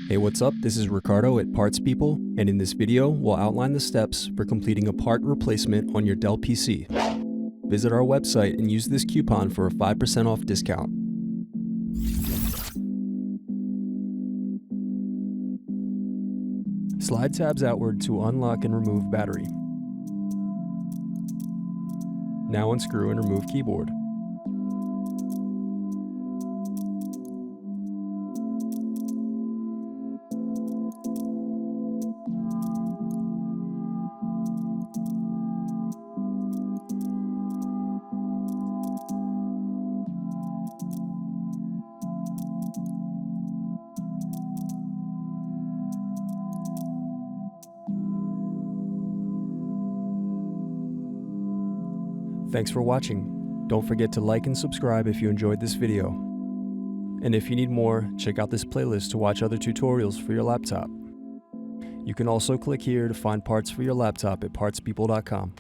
Hey, what's up? This is Ricardo at Parts People, and in this video, we'll outline the steps for completing a part replacement on your Dell PC. Visit our website and use this coupon for a 5% off discount. Slide tabs outward to unlock and remove battery. Now unscrew and remove keyboard. Thanks for watching. Don't forget to like and subscribe if you enjoyed this video. And if you need more, check out this playlist to watch other tutorials for your laptop. You can also click here to find parts for your laptop at partspeople.com.